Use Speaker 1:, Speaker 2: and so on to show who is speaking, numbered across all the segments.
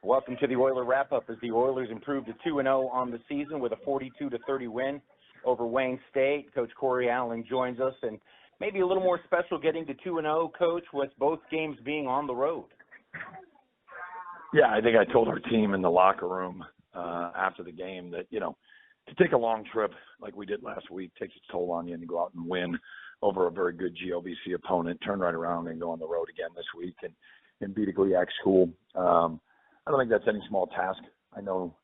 Speaker 1: Welcome to the Oiler wrap-up as the Oilers improved to 2-0 on the season with a 42-30 win over Wayne State. Coach Kory Allen joins us, and maybe a little more special getting to 2-0, Coach, with both games being on the road.
Speaker 2: Yeah, I think I told our team in the locker room after the game that, to take a long trip like we did last week takes its toll on you, and to go out and win over a very good GOVC opponent, turn right around and go on the road again this week and beat a GLIAC school. I don't think that's any small task. I know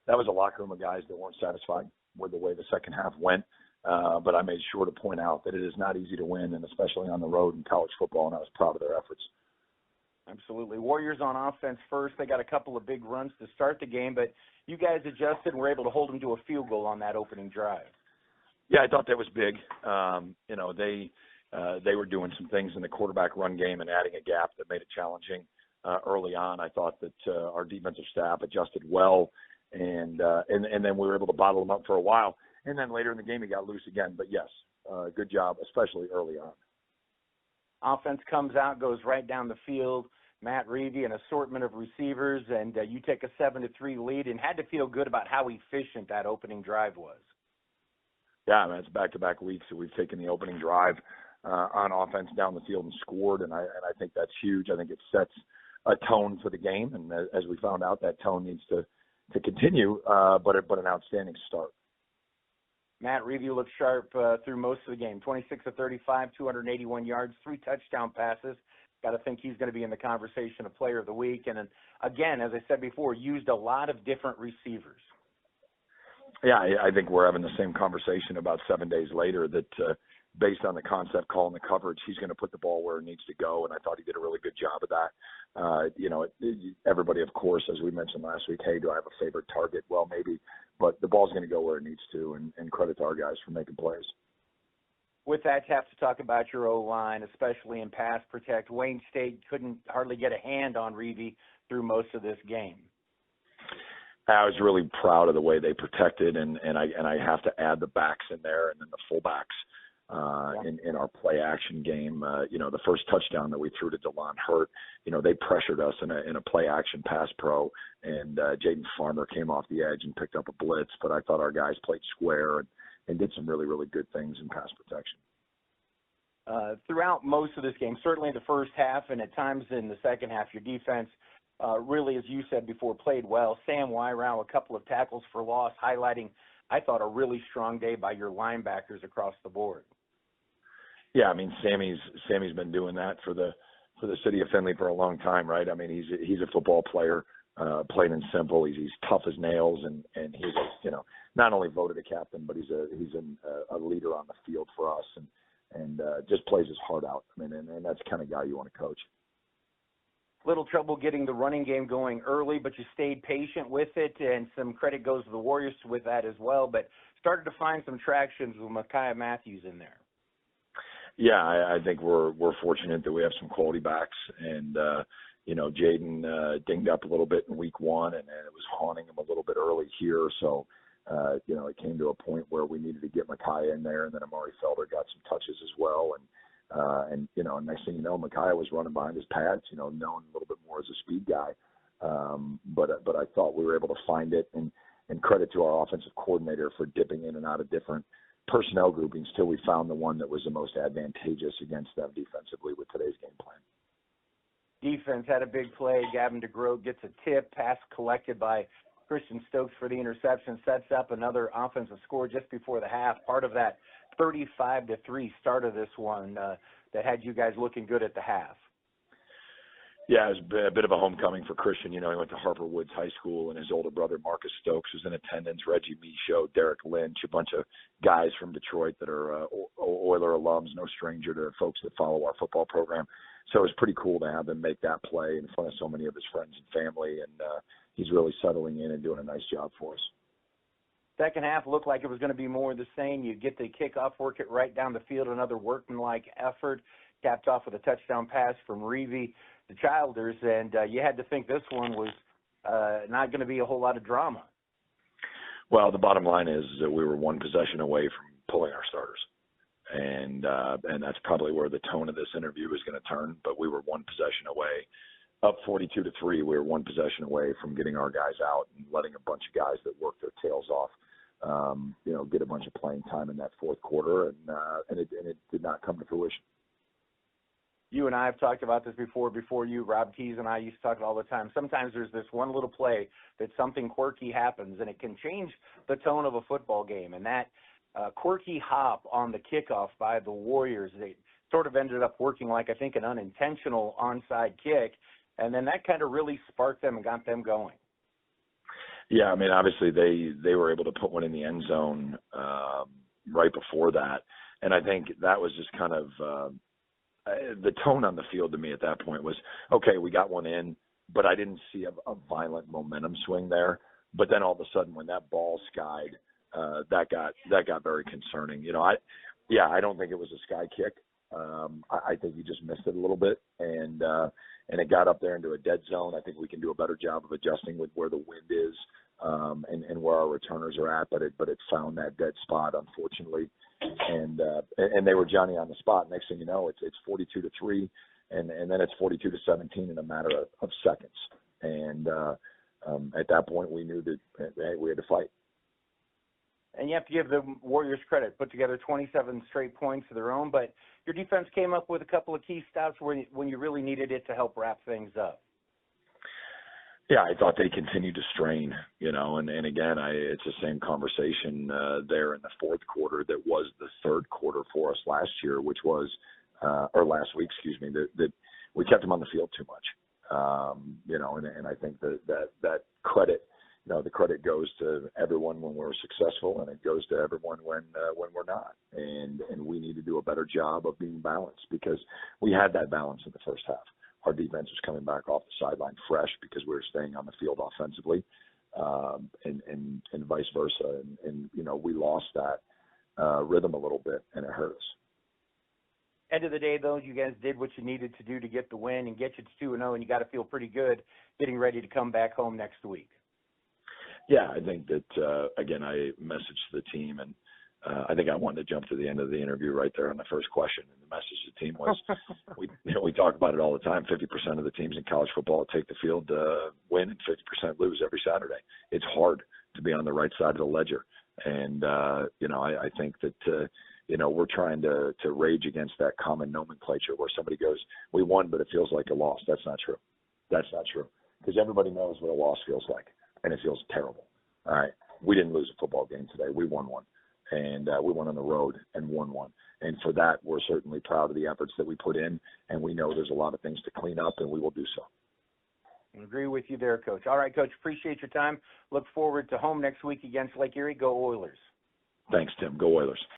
Speaker 2: that was a locker room of guys that weren't satisfied with the way the second half went, but I made sure to point out that it is not easy to win, and especially on the road in college football, and I was proud of their efforts.
Speaker 1: Absolutely. Warriors on offense first. They got a couple of big runs to start the game, but you guys adjusted and were able to hold them to a field goal on that opening drive.
Speaker 2: Yeah, I thought that was big. They were doing some things in the quarterback run game and adding a gap that made it challenging early on. I thought that our defensive staff adjusted well, and then we were able to bottle them up for a while. And then later in the game, he got loose again. But yes, good job, especially early on.
Speaker 1: Offense comes out, goes right down the field. Matt Reevy, an assortment of receivers, and you take a 7-3 lead, and had to feel good about how efficient that opening drive was.
Speaker 2: Yeah, I mean, it's back-to-back weeks that we've taken the opening drive on offense down the field and scored, and I think that's huge. I think it sets a tone for the game, and as we found out, that tone needs to continue, but an outstanding start.
Speaker 1: Matt Reevy looked sharp through most of the game. 26 of 35, 281 yards, 3 touchdown passes. Got to think he's going to be in the conversation of Player of the Week. And then, again, as I said before, used a lot of different receivers.
Speaker 2: Yeah, I think we're having the same conversation about 7 days later that based on the concept call and the coverage, he's going to put the ball where it needs to go, and I thought he did a really good job of that. Everybody, of course, as we mentioned last week, hey, do I have a favorite target? Well, maybe, but the ball's going to go where it needs to, and credit to our guys for making plays.
Speaker 1: With that, you have to talk about your O-line, especially in pass protect. Wayne State couldn't hardly get a hand on Reevy through most of this game.
Speaker 2: I was really proud of the way they protected, and I have to add the backs in there and then the fullbacks in our play action game. The first touchdown that we threw to DeLon Hurt, they pressured us in a play action pass pro, and Jaden Farmer came off the edge and picked up a blitz, but I thought our guys played square and did some really, really good things in pass protection.
Speaker 1: Throughout most of this game, certainly the first half and at times in the second half, your defense really, as you said before, played well. Sam Wyrow, a couple of tackles for loss, highlighting, I thought, a really strong day by your linebackers across the board.
Speaker 2: Yeah, I mean, Sammy's been doing that for the city of Findlay for a long time, right? I mean, he's a football player, plain and simple. He's tough as nails, and he's not only voted a captain, but he's a leader on the field for us, and just plays his heart out. I mean, and that's the kind of guy you want to coach.
Speaker 1: Little trouble getting the running game going early, but you stayed patient with it, and some credit goes to the Warriors with that as well, but started to find some traction with Micaiah Matthews in there.
Speaker 2: Yeah, I think we're fortunate that we have some quality backs, and Jaden dinged up a little bit in week 1, and it was haunting him a little bit early here, so it came to a point where we needed to get Micaiah in there, and then Amari Felder got some touches as well, and next thing you know, Micaiah was running behind his pads, known a little bit more as a speed guy. But I thought we were able to find it, and credit to our offensive coordinator for dipping in and out of different personnel groupings till we found the one that was the most advantageous against them defensively with today's game plan.
Speaker 1: Defense had a big play. Gavin DeGroat gets a tip, pass collected by Christian Stokes for the interception, sets up another offensive score just before the half. Part of that 35-3 start of this one that had you guys looking good at the half.
Speaker 2: Yeah, it was a bit of a homecoming for Christian. He went to Harper Woods High School, and his older brother, Marcus Stokes, was in attendance. Reggie Michaud, Derek Lynch, a bunch of guys from Detroit that are Oiler alums, no stranger to folks that follow our football program. So it was pretty cool to have him make that play in front of so many of his friends and family, and he's really settling in and doing a nice job for us.
Speaker 1: Second half looked like it was going to be more of the same. You get the kickoff, work it right down the field, another workmanlike effort, capped off with a touchdown pass from Reevy to Childers, and you had to think this one was not going to be a whole lot of drama.
Speaker 2: Well, the bottom line is that we were one possession away from pulling our starters, and that's probably where the tone of this interview is going to turn, but we were one possession away up 42-3. We were one possession away from getting our guys out and letting a bunch of guys that worked their tails off, get a bunch of playing time in that fourth quarter, and it did not come to fruition.
Speaker 1: You and I have talked about this before you, Rob Keys and I used to talk all the time. Sometimes there's this one little play that something quirky happens, and it can change the tone of a football game. And that quirky hop on the kickoff by the Warriors, they sort of ended up working like, I think, an unintentional onside kick, and then that kind of really sparked them and got them going.
Speaker 2: Yeah, I mean, obviously they were able to put one in the end zone right before that, and I think that was just kind of the tone on the field to me at that point was, okay, we got one in, but I didn't see a violent momentum swing there. But then all of a sudden, when that ball skied, that got very concerning. I don't think it was a sky kick. I think he just missed it a little bit, and it got up there into a dead zone. I think we can do a better job of adjusting with where the wind is and where our returners are at. But it found that dead spot, unfortunately, and they were Johnny on the spot. Next thing you know, it's 42-3, and then it's 42-17 in a matter of seconds. And at that point, we knew that hey, we had to fight.
Speaker 1: And you have to give the Warriors credit, put together 27 straight points of their own, but your defense came up with a couple of key stops when you really needed it to help wrap things up.
Speaker 2: Yeah, I thought they continued to strain, and again, it's the same conversation there in the fourth quarter that was the third quarter for us last year, which was, or last week, excuse me, that we kept them on the field too much, and I think that credit, the credit goes to everyone when we're successful, and it goes to everyone when we're not, and we need to do a better job of being balanced because we had that balance in the first half. Our defense was coming back off the sideline fresh because we were staying on the field offensively, and vice versa. And we lost that rhythm a little bit, and it hurt us.
Speaker 1: End of the day, though, you guys did what you needed to do to get the win and get you to 2-0, and you got to feel pretty good getting ready to come back home next week.
Speaker 2: Yeah, I think that, again, I messaged the team, and I think I wanted to jump to the end of the interview right there on the first question. And the message to the team was, we talk about it all the time, 50% of the teams in college football take the field to win and 50% lose every Saturday. It's hard to be on the right side of the ledger. And, I think that, we're trying to rage against that common nomenclature where somebody goes, we won, but it feels like a loss. That's not true. That's not true. Because everybody knows what a loss feels like, and it feels terrible. All right. We didn't lose a football game today. We won one. And we went on the road and won one. And for that, we're certainly proud of the efforts that we put in, and we know there's a lot of things to clean up, and we will do so.
Speaker 1: I agree with you there, Coach. All right, Coach, appreciate your time. Look forward to home next week against Lake Erie. Go Oilers.
Speaker 2: Thanks, Tim. Go Oilers.